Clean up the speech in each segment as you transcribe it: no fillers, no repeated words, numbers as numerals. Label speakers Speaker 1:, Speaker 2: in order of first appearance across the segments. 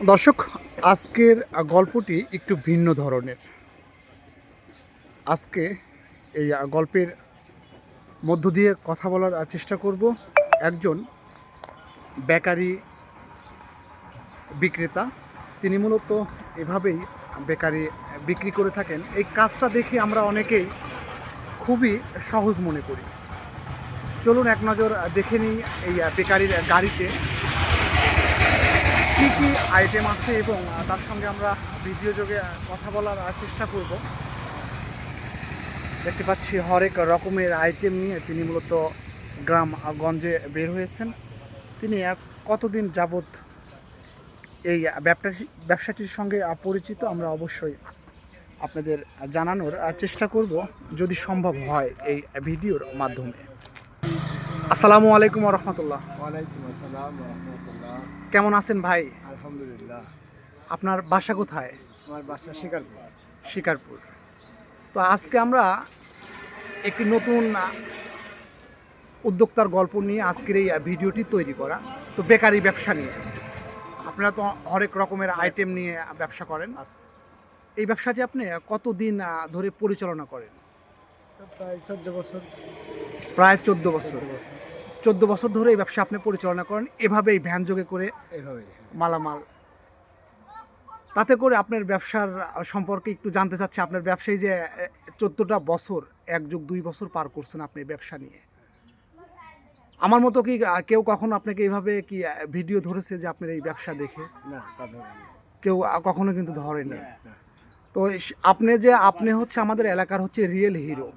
Speaker 1: দর্শক, আজকের গল্পটি একটু ভিন্ন ধরনের। আজকে এই গল্পের মধ্য দিয়ে কথা বলার চেষ্টা করব একজন বেকারি বিক্রেতা। তিনি মূলত এভাবেই বেকারি বিক্রি করে থাকেন। এই কাজটা দেখে আমরা অনেকেই খুবই সহজ মনে করি। চলুন এক নজর দেখে নিই এই বেকারির গাড়িতে কী কী আইটেম আছে এবং তার সঙ্গে আমরা ভিডিও যোগে কথা বলার চেষ্টা করব। দেখতে পাচ্ছি হরেক রকমের আইটেম নিয়ে তিনি মূলত গ্রামগঞ্জে বের হয়েছেন। তিনি কতদিন যাবৎ এই ব্যবসাটির সঙ্গে পরিচিত আমরা অবশ্যই আপনাদের জানানোর চেষ্টা করব যদি সম্ভব হয় এই ভিডিওর মাধ্যমে। আসসালামু আলাইকুম ওয়া রাহমাতুল্লাহ।
Speaker 2: ওয়ালাইকুম আসসালাম ওয়া রাহমাতুল্লাহ।
Speaker 1: কেমন আছেন ভাই?
Speaker 2: আলহামদুলিল্লাহ।
Speaker 1: আপনার বাসা কোথায়?
Speaker 2: আমার বাসা শিকারপুর।
Speaker 1: শিকারপুর। তো আজকে আমরা একটি নতুন উদ্যোক্তার গল্প নিয়ে আজকের এই ভিডিওটি তৈরি করা। তো বেকারি ব্যবসা নিয়ে আপনারা তো হরেক রকমের আইটেম নিয়ে ব্যবসা করেন। এই ব্যবসাটি আপনি কতদিন ধরে পরিচালনা করেন?
Speaker 2: প্রায় 14 বছর।
Speaker 1: প্রায় 14 বছর। 14 বছর ধরে এই ব্যবসা আপনি পরিচালনা করেন এভাবেই ভ্যান যোগে করে
Speaker 2: এভাবেই
Speaker 1: মালামাল। তাতে করে আপনার ব্যবসার সম্পর্কে একটু জানতে চাচ্ছি। আপনার ব্যবসায়ী যে 14টা বছর 1 যোগ 2 বছর পার করছেন আপনি ব্যবসা নিয়ে, আমার মতো কি কেউ কখনো আপনাকে এইভাবে কি ভিডিও ধরেছে যে আপনার এই ব্যবসা দেখে?
Speaker 2: না, তা ধরেনি।
Speaker 1: কেউ কখনো কিন্তু ধরেনি।
Speaker 2: না।
Speaker 1: তো আপনি হচ্ছে আমাদের এলাকার হচ্ছে রিয়েল হিরো।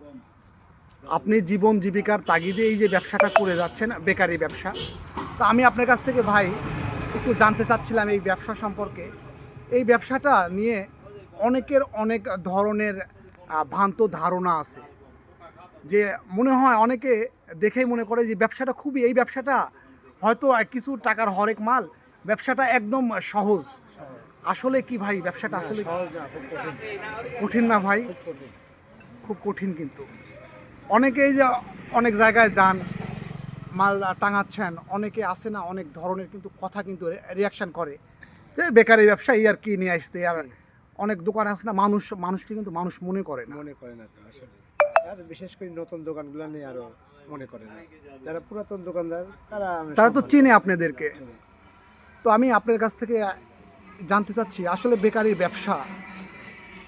Speaker 1: আপনি জীবন জীবিকার তাগিদে এই যে ব্যবসাটা করে যাচ্ছেন, বেকারি ব্যবসা। তো আমি আপনার কাছ থেকে ভাই একটু জানতে চাচ্ছিলাম এই ব্যবসা সম্পর্কে। এই ব্যবসাটা নিয়ে অনেকের অনেক ধরনের ভ্রান্ত ধারণা আছে, যে মনে হয় অনেকে দেখেই মনে করে যে এই ব্যবসাটা হয়তো কিছু টাকার হরেক মাল, ব্যবসাটা একদম সহজ। আসলে কি ভাই ব্যবসাটা আসলে
Speaker 2: সহজ না, খুব কঠিন।
Speaker 1: কঠিন না ভাই?
Speaker 2: খুব কঠিন।
Speaker 1: খুব কঠিন। কিন্তু অনেকেই যে অনেক জায়গায় যান, মাল টাঙাচ্ছেন, অনেকে আসে না অনেক ধরনের কিন্তু কথা কিন্তু রিয়াকশান করে যে বেকারি ব্যবসা এই আর কি নিয়ে আসছে। আর অনেক দোকান আছে না, মানুষকে কিন্তু মানুষ মনে করে না।
Speaker 2: মনে করে না তো আসলে। আর বিশেষ করে নতুন দোকানগুলো নিয়ে আরো মনে করে না। যারা পুরাতন দোকানদার
Speaker 1: তারা তো চিনে আপনাদেরকে। তো আমি আপনার কাছ থেকে জানতে চাচ্ছি আসলে বেকারির ব্যবসা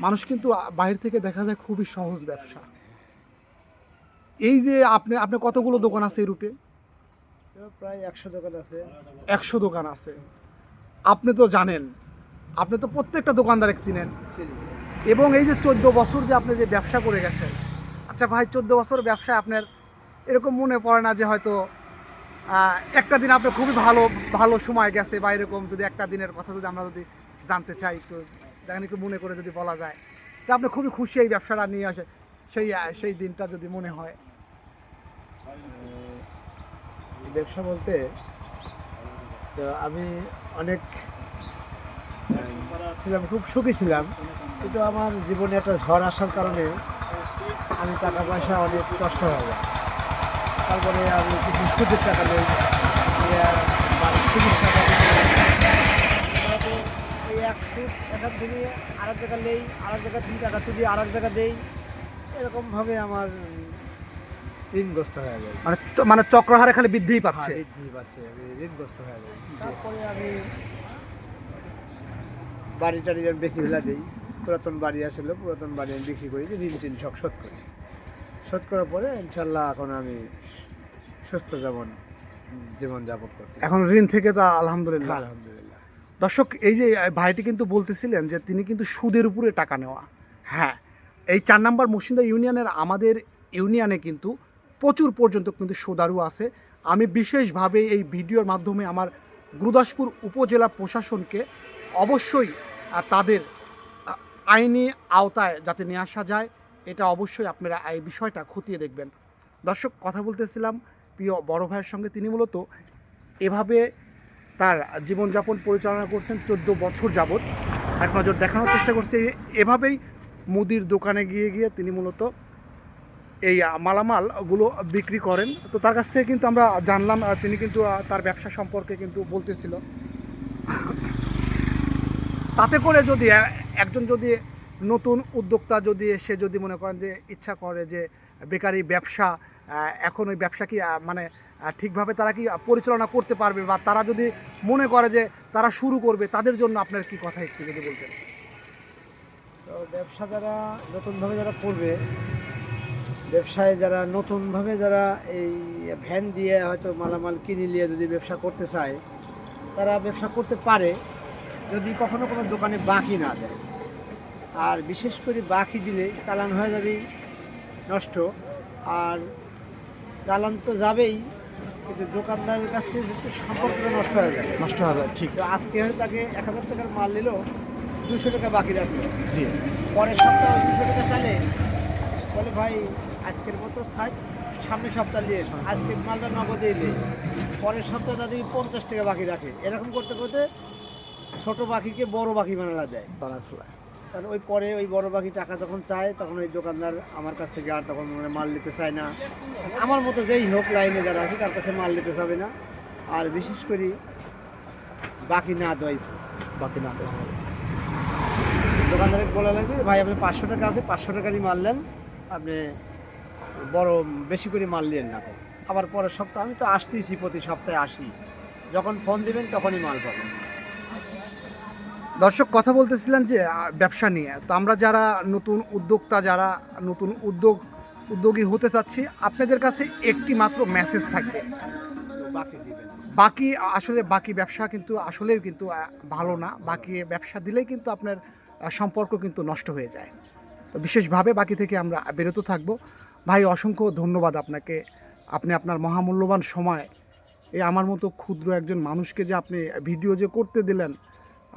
Speaker 1: মানুষ কিন্তু বাইরে থেকে দেখা যায় খুবই সহজ ব্যবসা। এই যে আপনি কতগুলো দোকান আছে এই রুটে?
Speaker 2: প্রায় 100 দোকান আছে।
Speaker 1: 100 দোকান আছে। আপনি তো জানেন, আপনি তো প্রত্যেকটা দোকানদারকে চিনেন।
Speaker 2: চিনি।
Speaker 1: এবং এই যে 14 বছর যে আপনি যে ব্যবসা করে গেছেন, আচ্ছা ভাই 14 বছর ব্যবসায় আপনার এরকম মনে পড়ে না যে হয়তো একটা দিন আপনার খুবই ভালো সময় গেছে, বা এরকম যদি একটা দিনের কথা যদি আমরা জানতে চাই, তো দেখেন একটু মনে করে যদি বলা যায় যে আপনি খুবই খুশি এই ব্যবসাটা নিয়ে আসে, সেই দিনটা যদি মনে হয়।
Speaker 2: ব্যবসা বলতে তো আমি অনেক ছিলাম, খুব সুখী ছিলাম, কিন্তু আমার জীবনে একটা ঝড় আসার কারণে আমি টাকা পয়সা অনেক কষ্ট হয়ে যায়। তারপরে আমি কিছু সুদের টাকা নেই, চিকিৎসা এই এক সুদ এখান থেকে আরেক জায়গা নেই, আরেক জায়গা থেকে টাকা তুলি, আরেক জায়গা দেই, এরকমভাবে আমার ঋণগ্রস্ত হয়ে যায়।
Speaker 1: মানে চক্রহারে খালি বৃদ্ধিই পাচ্ছে।
Speaker 2: বৃদ্ধি পাচ্ছে, আমি ঋণগ্রস্ত হয়ে যাই। তারপরে আমি বাড়ি টাড়ি বেশি ফেলা দিই। পুরাতন বাড়ি আসলে পুরাতন বাড়ি আমি বিক্রি করি, ঋণ টিন সব শোধ করি। শোধ করার পরে ইনশাল্লাহ এখন আমি সুস্থ জীবন যাপন করছি।
Speaker 1: এখন ঋণ থেকে তো আলহামদুলিল্লাহ।
Speaker 2: আলহামদুলিল্লাহ।
Speaker 1: দর্শক, এই যে ভাইটি কিন্তু বলতেছিলেন যে তিনি কিন্তু সুদের উপরে টাকা নেওয়া। হ্যাঁ, এই 4 নম্বর মুর্শিদা ইউনিয়নের আমাদের ইউনিয়নে কিন্তু প্রচুর পর্যন্ত কিন্তু সুদারু আছে। আমি বিশেষভাবে এই ভিডিওর মাধ্যমে আমার গুরুদাসপুর উপজেলা প্রশাসনকে অবশ্যই তাদের আইনি আওতায় যাতে নিয়ে আসা যায়, এটা অবশ্যই আপনারা এই বিষয়টা খতিয়ে দেখবেন। দর্শক, কথা বলতেছিলাম প্রিয় বড় ভাইয়ের সঙ্গে। তিনি মূলত এভাবে তার জীবনযাপন পরিচালনা করছেন 14 বছর যাবৎ। এক নজর দেখানোর চেষ্টা করছে এভাবেই মুদির দোকানে গিয়ে তিনি মূলত এই মালামালগুলো বিক্রি করেন। তো তার কাছ থেকে কিন্তু আমরা জানলাম তিনি কিন্তু তার ব্যবসা সম্পর্কে কিন্তু বলতেছিল। তাতে করে যদি একজন যদি নতুন উদ্যোক্তা যদি সে যদি মনে করেন যে ইচ্ছা করে যে বেকারি ব্যবসা এখন ওই ব্যবসা কি মানে ঠিকভাবে তারা কি পরিচালনা করতে পারবে, বা তারা যদি মনে করে যে তারা শুরু করবে, তাদের জন্য আপনার কি কথা একটু যদি বলতেন।
Speaker 2: তো ব্যবসা যারা নতুনভাবে যারা করবে, ব্যবসায় যারা নতুনভাবে যারা এই ভ্যান দিয়ে হয়তো মালামাল কিনে নিয়ে যদি ব্যবসা করতে চায়, তারা ব্যবসা করতে পারে যদি কখনো কোনো দোকানে বাকি না দেয়। আর বিশেষ করে বাকি দিলে চালান হয়ে যাবে নষ্ট, আর চালান তো যাবেই, কিন্তু দোকানদারের কাছে সম্পর্কটা নষ্ট হয়ে যাবে।
Speaker 1: নষ্ট হবে, ঠিক।
Speaker 2: তো আজকে হয়তো তাকে 1000 টাকার মাল নিল, 200 টাকা বাকি রাখলো,
Speaker 1: জি,
Speaker 2: পরের সপ্তাহে 200 টাকা চালে বলে ভাই আজকের মতো থাক, সামনের সপ্তাহ দিয়ে এসো, আজকের মালটা নগদে এলে পরের সপ্তাহে তাদের 50 টাকা বাকি রাখে। এরকম করতে করতে ছোট বাকিকে বড় বাকি বানালা দেয়। তাহলে ওই পরে ওই বড় বাকি টাকা যখন চায়, তখন ওই দোকানদার আমার কাছ থেকে আর তখন মানে মাল নিতে চায় না। আমার মতো যেই হোক লাইনে যারা আছে তার কাছে মাল নিতে চাবে না। আর বিশেষ করে বাকি না দেয়,
Speaker 1: বাকি না দেওয়া হবে।
Speaker 2: দোকানদারকে বলা লাগবে ভাই আপনি 500 টাকা আছে, 500 টাকারই মাল নেন, আপনি বড় বেশি করে মাল নিয়েন না। আবার পরের সপ্তাহে আমি তো আসতেইছি, প্রতি সপ্তাহে আসি, যখন ফোন দেবেন তখনই মাল পাবেন।
Speaker 1: দর্শক, কথা বলতেছিলেন যে ব্যবসা নিয়ে। তো আমরা যারা নতুন উদ্যোক্তা, যারা নতুন উদ্যোগী হতে চাচ্ছি, আপনাদের কাছে একটি মাত্র মেসেজ থাকবে,
Speaker 2: বাকি দিবেন।
Speaker 1: বাকি আসলে বাকি ব্যবসা কিন্তু আসলেও কিন্তু ভালো না। বাকি ব্যবসা দিলেই কিন্তু আপনার সম্পর্ক কিন্তু নষ্ট হয়ে যায়। তো বিশেষভাবে বাকি থেকে আমরা বিরত থাকব। ভাই, অসংখ্য ধন্যবাদ আপনাকে। আপনি আপনার মহামূল্যবান সময় এই আমার মতো ক্ষুদ্র একজন মানুষকে যে আপনি ভিডিও যে করতে দিলেন,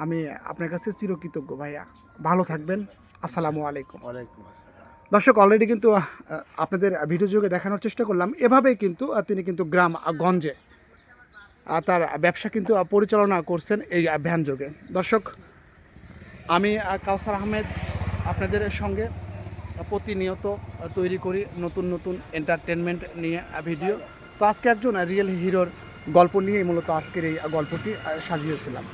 Speaker 1: আমি আপনার কাছে চিরকৃতজ্ঞ ভাইয়া। ভালো থাকবেন। আসসালামু আলাইকুম।
Speaker 2: ওয়ালাইকুম আসসালাম।
Speaker 1: দর্শক, অলরেডি কিন্তু আপনাদের ভিডিও যোগে দেখানোর চেষ্টা করলাম। এভাবেই কিন্তু তিনি কিন্তু গ্রাম গঞ্জে তার ব্যবসা কিন্তু পরিচালনা করছেন এই ভ্যান যোগে। দর্শক, আমি কাউসার আহমেদ আপনাদের সঙ্গে প্রতিনিয়ত তৈরি করি নতুন নতুন এন্টারটেনমেন্ট নিয়ে ভিডিও। তো আজকে একজন রিয়েল হিরোর গল্প নিয়েই মূলত আজকের এই গল্পটি সাজিয়েছিলাম।